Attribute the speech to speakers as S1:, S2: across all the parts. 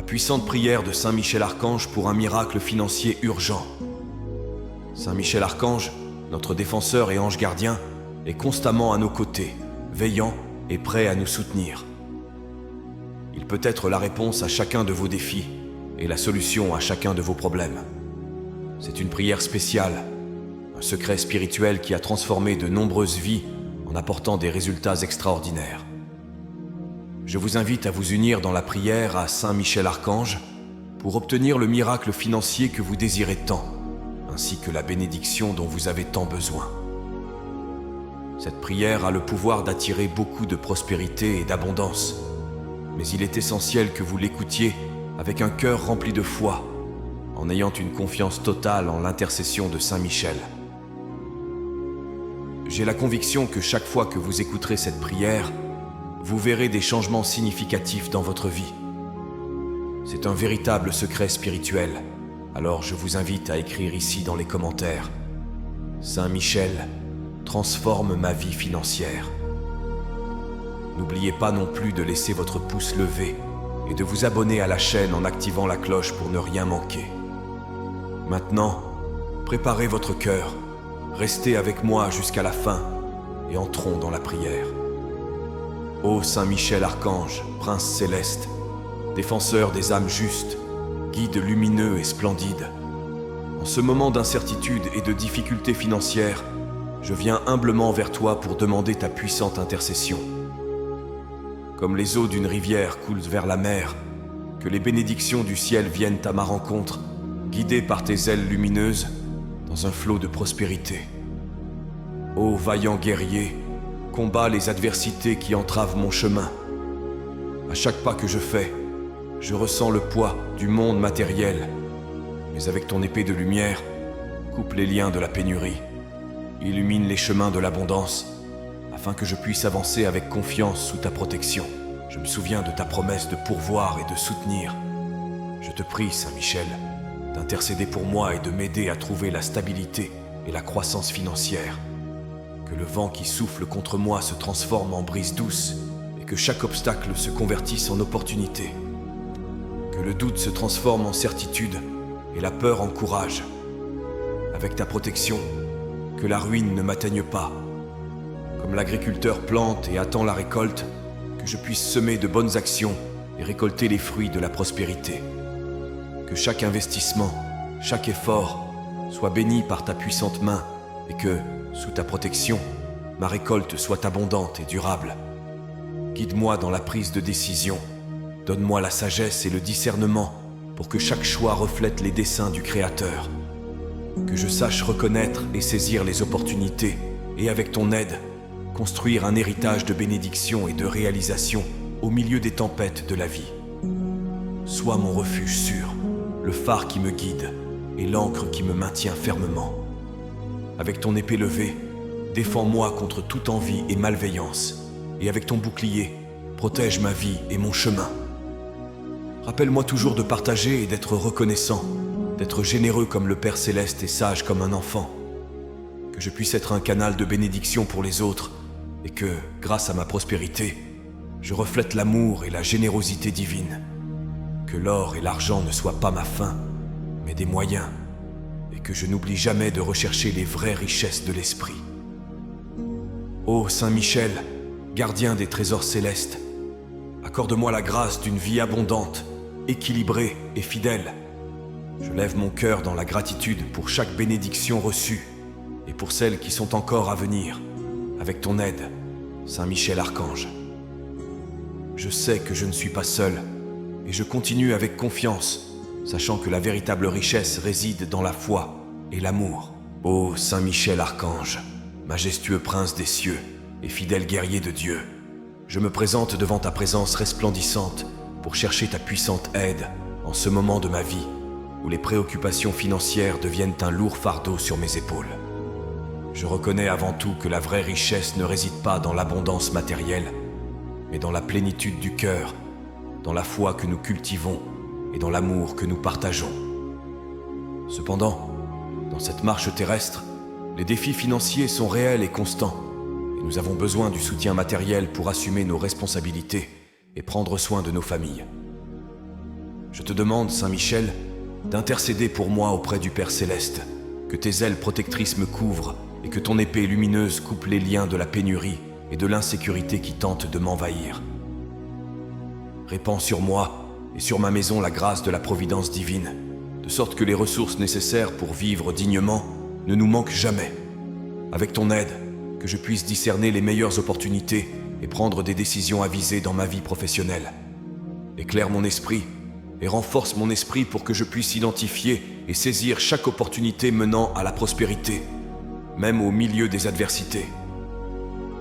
S1: puissante prière de Saint Michel Archange pour un miracle financier urgent. Saint Michel Archange, notre défenseur et ange gardien, est constamment à nos côtés, veillant et prêt à nous soutenir. Il peut être la réponse à chacun de vos défis et la solution à chacun de vos problèmes. C'est une prière spéciale, un secret spirituel qui a transformé de nombreuses vies en apportant des résultats extraordinaires. Je vous invite à vous unir dans la prière à Saint Michel Archange pour obtenir le miracle financier que vous désirez tant, ainsi que la bénédiction dont vous avez tant besoin. Cette prière a le pouvoir d'attirer beaucoup de prospérité et d'abondance, mais il est essentiel que vous l'écoutiez avec un cœur rempli de foi, en ayant une confiance totale en l'intercession de Saint Michel. J'ai la conviction que chaque fois que vous écouterez cette prière, vous verrez des changements significatifs dans votre vie. C'est un véritable secret spirituel, alors je vous invite à écrire ici dans les commentaires « Saint Michel transforme ma vie financière ». N'oubliez pas non plus de laisser votre pouce levé et de vous abonner à la chaîne en activant la cloche pour ne rien manquer. Maintenant, préparez votre cœur, restez avec moi jusqu'à la fin et entrons dans la prière. Ô Saint Michel Archange, Prince céleste, défenseur des âmes justes, guide lumineux et splendide, en ce moment d'incertitude et de difficultés financières, je viens humblement vers toi pour demander ta puissante intercession. Comme les eaux d'une rivière coulent vers la mer, que les bénédictions du ciel viennent à ma rencontre, guidées par tes ailes lumineuses, dans un flot de prospérité. Ô vaillant guerrier, combat les adversités qui entravent mon chemin. À chaque pas que je fais, je ressens le poids du monde matériel, mais avec ton épée de lumière, coupe les liens de la pénurie, illumine les chemins de l'abondance, afin que je puisse avancer avec confiance sous ta protection. Je me souviens de ta promesse de pourvoir et de soutenir. Je te prie, Saint Michel, d'intercéder pour moi et de m'aider à trouver la stabilité et la croissance financière. Que le vent qui souffle contre moi se transforme en brise douce et que chaque obstacle se convertisse en opportunité. Que le doute se transforme en certitude et la peur en courage. Avec ta protection, que la ruine ne m'atteigne pas. Comme l'agriculteur plante et attend la récolte, que je puisse semer de bonnes actions et récolter les fruits de la prospérité. Que chaque investissement, chaque effort soit béni par ta puissante main et que, sous ta protection, ma récolte soit abondante et durable. Guide-moi dans la prise de décision. Donne-moi la sagesse et le discernement pour que chaque choix reflète les desseins du Créateur. Que je sache reconnaître et saisir les opportunités et avec ton aide, construire un héritage de bénédiction et de réalisation au milieu des tempêtes de la vie. Sois mon refuge sûr, le phare qui me guide et l'encre qui me maintient fermement. Avec ton épée levée, défends-moi contre toute envie et malveillance, et avec ton bouclier, protège ma vie et mon chemin. Rappelle-moi toujours de partager et d'être reconnaissant, d'être généreux comme le Père Céleste et sage comme un enfant. Que je puisse être un canal de bénédiction pour les autres, et que, grâce à ma prospérité, je reflète l'amour et la générosité divine. Que l'or et l'argent ne soient pas ma fin, mais des moyens, et que je n'oublie jamais de rechercher les vraies richesses de l'esprit. Ô Saint Michel, gardien des trésors célestes, accorde-moi la grâce d'une vie abondante, équilibrée et fidèle. Je lève mon cœur dans la gratitude pour chaque bénédiction reçue et pour celles qui sont encore à venir, avec ton aide, Saint Michel Archange. Je sais que je ne suis pas seul et je continue avec confiance, sachant que la véritable richesse réside dans la foi et l'amour. Ô Saint Michel Archange, majestueux prince des cieux et fidèle guerrier de Dieu, je me présente devant ta présence resplendissante pour chercher ta puissante aide en ce moment de ma vie où les préoccupations financières deviennent un lourd fardeau sur mes épaules. Je reconnais avant tout que la vraie richesse ne réside pas dans l'abondance matérielle, mais dans la plénitude du cœur, dans la foi que nous cultivons et dans l'amour que nous partageons. Cependant, dans cette marche terrestre, les défis financiers sont réels et constants, et nous avons besoin du soutien matériel pour assumer nos responsabilités et prendre soin de nos familles. Je te demande, Saint Michel, d'intercéder pour moi auprès du Père Céleste, que tes ailes protectrices me couvrent et que ton épée lumineuse coupe les liens de la pénurie et de l'insécurité qui tentent de m'envahir. Répands sur moi et sur ma maison la grâce de la providence divine, de sorte que les ressources nécessaires pour vivre dignement ne nous manquent jamais. Avec ton aide, que je puisse discerner les meilleures opportunités et prendre des décisions avisées dans ma vie professionnelle. Éclaire mon esprit et renforce mon esprit pour que je puisse identifier et saisir chaque opportunité menant à la prospérité, même au milieu des adversités.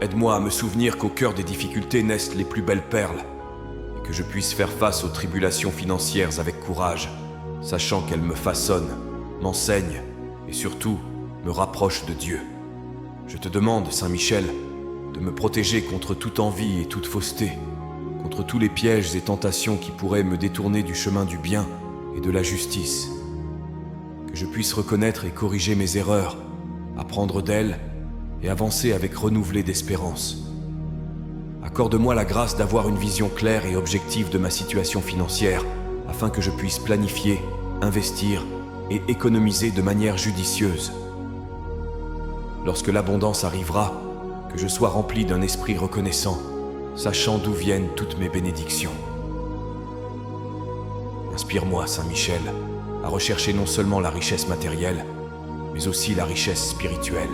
S1: Aide-moi à me souvenir qu'au cœur des difficultés naissent les plus belles perles, et que je puisse faire face aux tribulations financières avec courage, sachant qu'elles me façonnent, m'enseignent et surtout me rapprochent de Dieu. Je te demande, Saint Michel, de me protéger contre toute envie et toute fausseté, contre tous les pièges et tentations qui pourraient me détourner du chemin du bien et de la justice. Que je puisse reconnaître et corriger mes erreurs, apprendre d'elles et avancer avec renouvelée d'espérance. Accorde-moi la grâce d'avoir une vision claire et objective de ma situation financière, afin que je puisse planifier, investir et économiser de manière judicieuse. Lorsque l'abondance arrivera, que je sois rempli d'un esprit reconnaissant, sachant d'où viennent toutes mes bénédictions. Inspire-moi, Saint Michel, à rechercher non seulement la richesse matérielle, mais aussi la richesse spirituelle.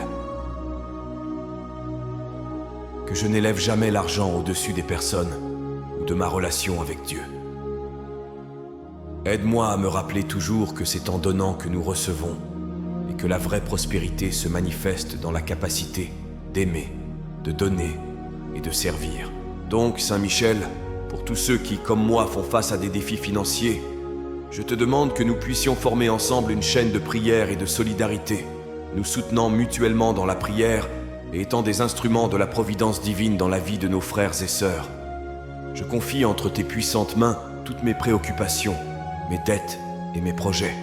S1: Que je n'élève jamais l'argent au-dessus des personnes ou de ma relation avec Dieu. Aide-moi à me rappeler toujours que c'est en donnant que nous recevons et que la vraie prospérité se manifeste dans la capacité d'aimer, de donner et de servir. Donc, Saint Michel, pour tous ceux qui, comme moi, font face à des défis financiers, je te demande que nous puissions former ensemble une chaîne de prière et de solidarité, nous soutenant mutuellement dans la prière et étant des instruments de la providence divine dans la vie de nos frères et sœurs. Je confie entre tes puissantes mains toutes mes préoccupations, mes dettes et mes projets.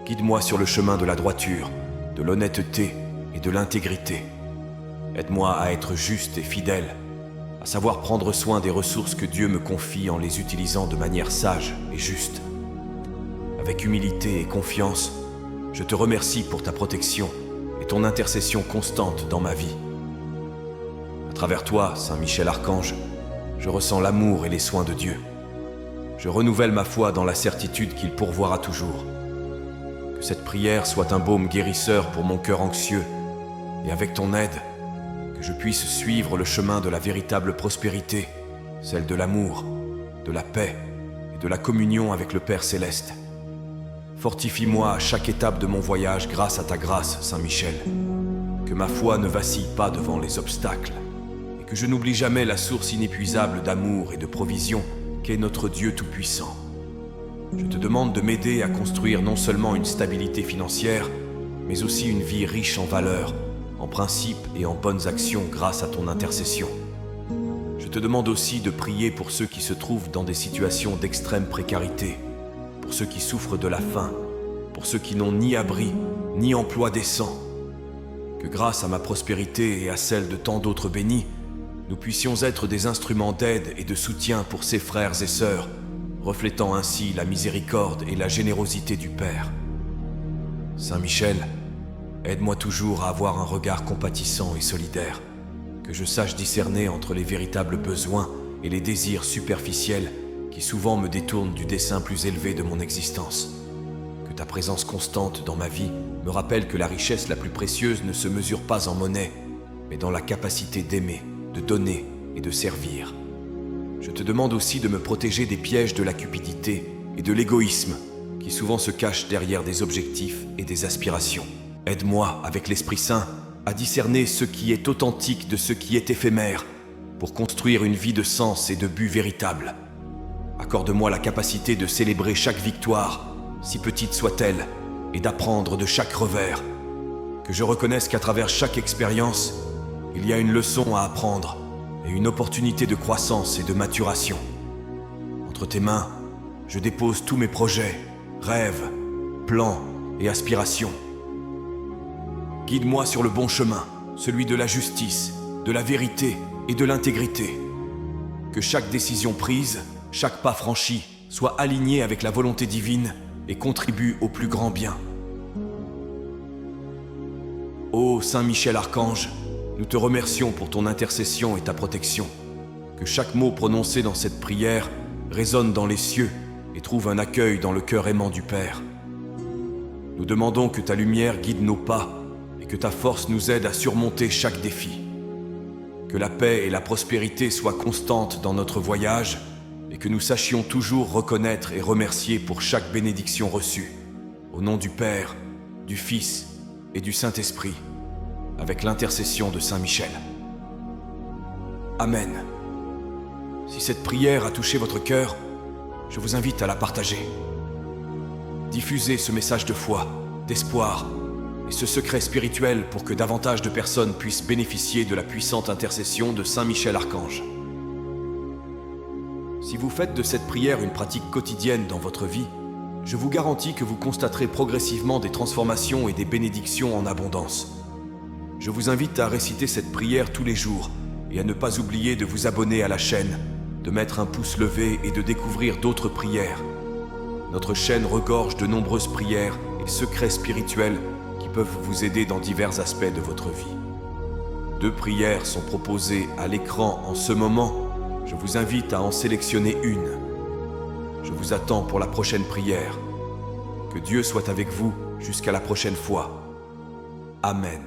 S1: Guide-moi sur le chemin de la droiture, de l'honnêteté et de l'intégrité. Aide-moi à être juste et fidèle, à savoir prendre soin des ressources que Dieu me confie en les utilisant de manière sage et juste. Avec humilité et confiance, je te remercie pour ta protection et ton intercession constante dans ma vie. À travers toi, Saint Michel Archange, je ressens l'amour et les soins de Dieu. Je renouvelle ma foi dans la certitude qu'il pourvoira toujours. Que cette prière soit un baume guérisseur pour mon cœur anxieux, et avec ton aide, que je puisse suivre le chemin de la véritable prospérité, celle de l'amour, de la paix et de la communion avec le Père Céleste. Fortifie-moi à chaque étape de mon voyage grâce à ta grâce, Saint Michel. Que ma foi ne vacille pas devant les obstacles, et que je n'oublie jamais la source inépuisable d'amour et de provision qu'est notre Dieu Tout-Puissant. Je te demande de m'aider à construire non seulement une stabilité financière, mais aussi une vie riche en valeurs, en principes et en bonnes actions grâce à ton intercession. Je te demande aussi de prier pour ceux qui se trouvent dans des situations d'extrême précarité, pour ceux qui souffrent de la faim, pour ceux qui n'ont ni abri, ni emploi décent. Que grâce à ma prospérité et à celle de tant d'autres bénis, nous puissions être des instruments d'aide et de soutien pour ces frères et sœurs, reflétant ainsi la miséricorde et la générosité du Père. Saint Michel, aide-moi toujours à avoir un regard compatissant et solidaire, que je sache discerner entre les véritables besoins et les désirs superficiels qui souvent me détournent du dessein plus élevé de mon existence. Que ta présence constante dans ma vie me rappelle que la richesse la plus précieuse ne se mesure pas en monnaie, mais dans la capacité d'aimer, de donner et de servir. Je te demande aussi de me protéger des pièges de la cupidité et de l'égoïsme qui souvent se cachent derrière des objectifs et des aspirations. Aide-moi, avec l'Esprit Saint, à discerner ce qui est authentique de ce qui est éphémère pour construire une vie de sens et de but véritable. Accorde-moi la capacité de célébrer chaque victoire, si petite soit-elle, et d'apprendre de chaque revers. Que je reconnaisse qu'à travers chaque expérience, il y a une leçon à apprendre et une opportunité de croissance et de maturation. Entre tes mains, je dépose tous mes projets, rêves, plans et aspirations. Guide-moi sur le bon chemin, celui de la justice, de la vérité et de l'intégrité. Que chaque décision prise, chaque pas franchi, soit aligné avec la volonté divine et contribue au plus grand bien. Ô Saint Michel Archange, nous te remercions pour ton intercession et ta protection. Que chaque mot prononcé dans cette prière résonne dans les cieux et trouve un accueil dans le cœur aimant du Père. Nous demandons que ta lumière guide nos pas et que ta force nous aide à surmonter chaque défi. Que la paix et la prospérité soient constantes dans notre voyage et que nous sachions toujours reconnaître et remercier pour chaque bénédiction reçue. Au nom du Père, du Fils et du Saint-Esprit, avec l'intercession de Saint Michel. Amen. Si cette prière a touché votre cœur, je vous invite à la partager. Diffusez ce message de foi, d'espoir et ce secret spirituel pour que davantage de personnes puissent bénéficier de la puissante intercession de Saint Michel Archange. Si vous faites de cette prière une pratique quotidienne dans votre vie, je vous garantis que vous constaterez progressivement des transformations et des bénédictions en abondance. Je vous invite à réciter cette prière tous les jours et à ne pas oublier de vous abonner à la chaîne, de mettre un pouce levé et de découvrir d'autres prières. Notre chaîne regorge de nombreuses prières et secrets spirituels qui peuvent vous aider dans divers aspects de votre vie. 2 prières sont proposées à l'écran en ce moment. Je vous invite à en sélectionner une. Je vous attends pour la prochaine prière. Que Dieu soit avec vous jusqu'à la prochaine fois. Amen.